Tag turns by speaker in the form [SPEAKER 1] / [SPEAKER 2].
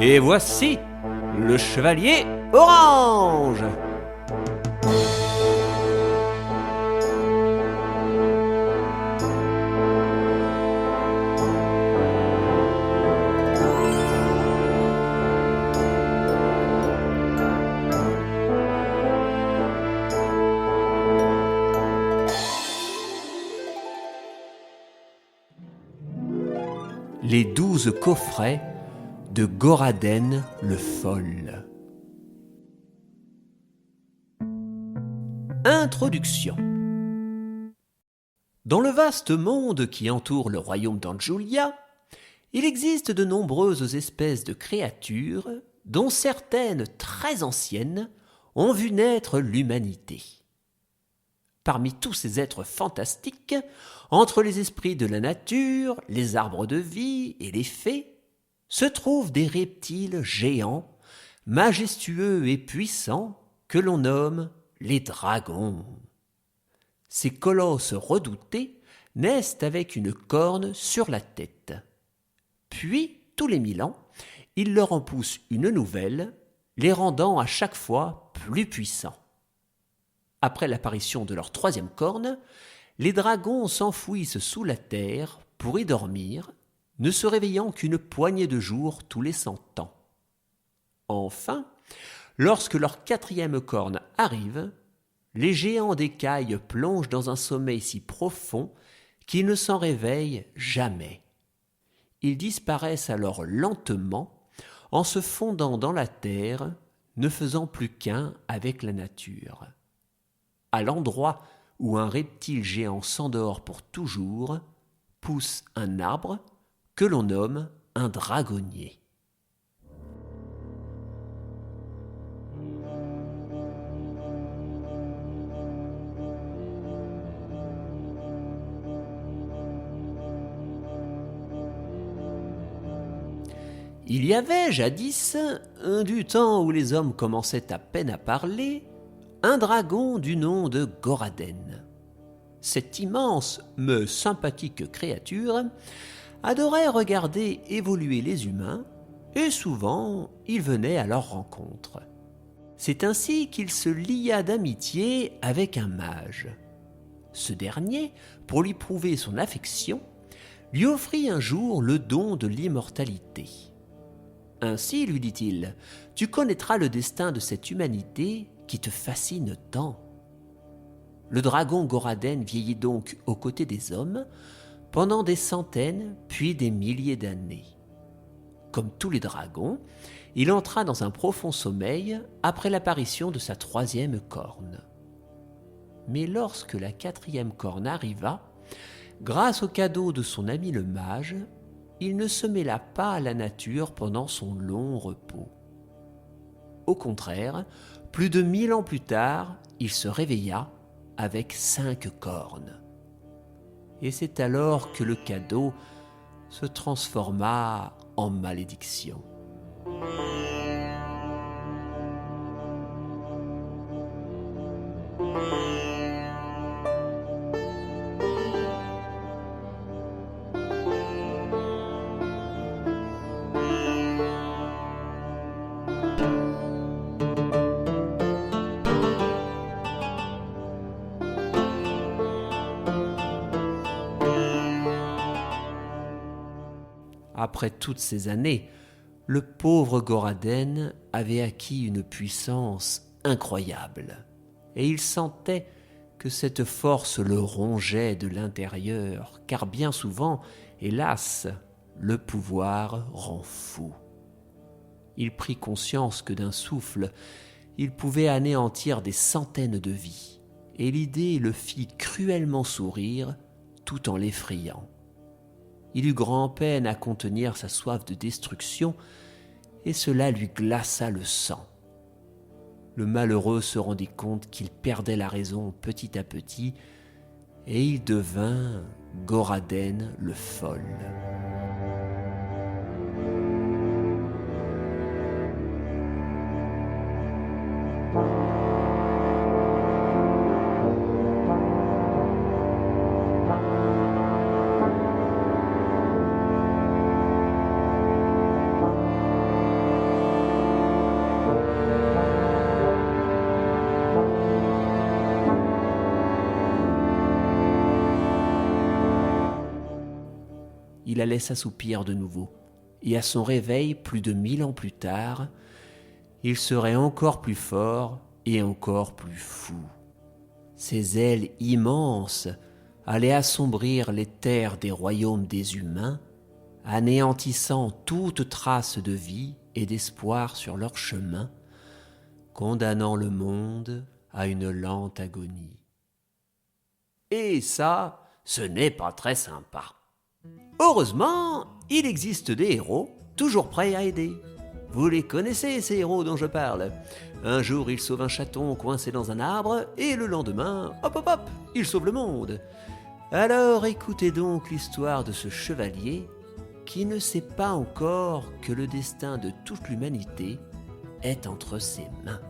[SPEAKER 1] Et voici le chevalier orange. Les 12 coffrets de Goraden le Fol. Introduction. Dans le vaste monde qui entoure le royaume d'Anjulia, il existe de nombreuses espèces de créatures, dont certaines très anciennes ont vu naître l'humanité. Parmi tous ces êtres fantastiques, entre les esprits de la nature, les arbres de vie et les fées, se trouvent des reptiles géants, majestueux et puissants, que l'on nomme les dragons. Ces colosses redoutés naissent avec une corne sur la tête. Puis, tous les 1000 ans, il leur en pousse une nouvelle, les rendant à chaque fois plus puissants. Après l'apparition de leur 3e corne, les dragons s'enfouissent sous la terre pour y dormir, ne se réveillant qu'une poignée de jours tous les 100 ans. Enfin, lorsque leur 4e corne arrive, les géants d'écailles plongent dans un sommeil si profond qu'ils ne s'en réveillent jamais. Ils disparaissent alors lentement en se fondant dans la terre, ne faisant plus qu'un avec la nature. À l'endroit où un reptile géant s'endort pour toujours, pousse un arbre que l'on nomme un dragonnier. Il y avait jadis, du temps où les hommes commençaient à peine à parler, un dragon du nom de Goraden. Cette immense mais sympathique créature adorait regarder évoluer les humains et souvent il venait à leur rencontre. C'est ainsi qu'il se lia d'amitié avec un mage. Ce dernier, pour lui prouver son affection, lui offrit un jour le don de l'immortalité. Ainsi, lui dit-il, tu connaîtras le destin de cette humanité qui te fascine tant. Le dragon Goraden vieillit donc aux côtés des hommes pendant des centaines puis des milliers d'années. Comme tous les dragons, il entra dans un profond sommeil après l'apparition de sa 3e corne. Mais lorsque la 4e corne arriva, grâce au cadeau de son ami le mage, il ne se mêla pas à la nature pendant son long repos. Au contraire, plus de 1000 ans plus tard, il se réveilla avec 5 cornes. Et c'est alors que le cadeau se transforma en malédiction. Après toutes ces années, le pauvre Goraden avait acquis une puissance incroyable, et il sentait que cette force le rongeait de l'intérieur, car bien souvent, hélas, le pouvoir rend fou. Il prit conscience que d'un souffle, il pouvait anéantir des centaines de vies, et l'idée le fit cruellement sourire tout en l'effrayant. Il eut grand-peine à contenir sa soif de destruction, et cela lui glaça le sang. Le malheureux se rendit compte qu'il perdait la raison petit à petit, et il devint Goraden le Fol. il allait s'assoupir de nouveau. Et à son réveil, plus de 1000 ans plus tard, il serait encore plus fort et encore plus fou. Ses ailes immenses allaient assombrir les terres des royaumes des humains, anéantissant toute trace de vie et d'espoir sur leur chemin, condamnant le monde à une lente agonie. Et ça, ce n'est pas très sympa. Heureusement, il existe des héros toujours prêts à aider. Vous les connaissez, ces héros dont je parle. Un jour, ils sauvent un chaton coincé dans un arbre, et le lendemain, hop hop hop, ils sauvent le monde. Alors écoutez donc l'histoire de ce chevalier qui ne sait pas encore que le destin de toute l'humanité est entre ses mains.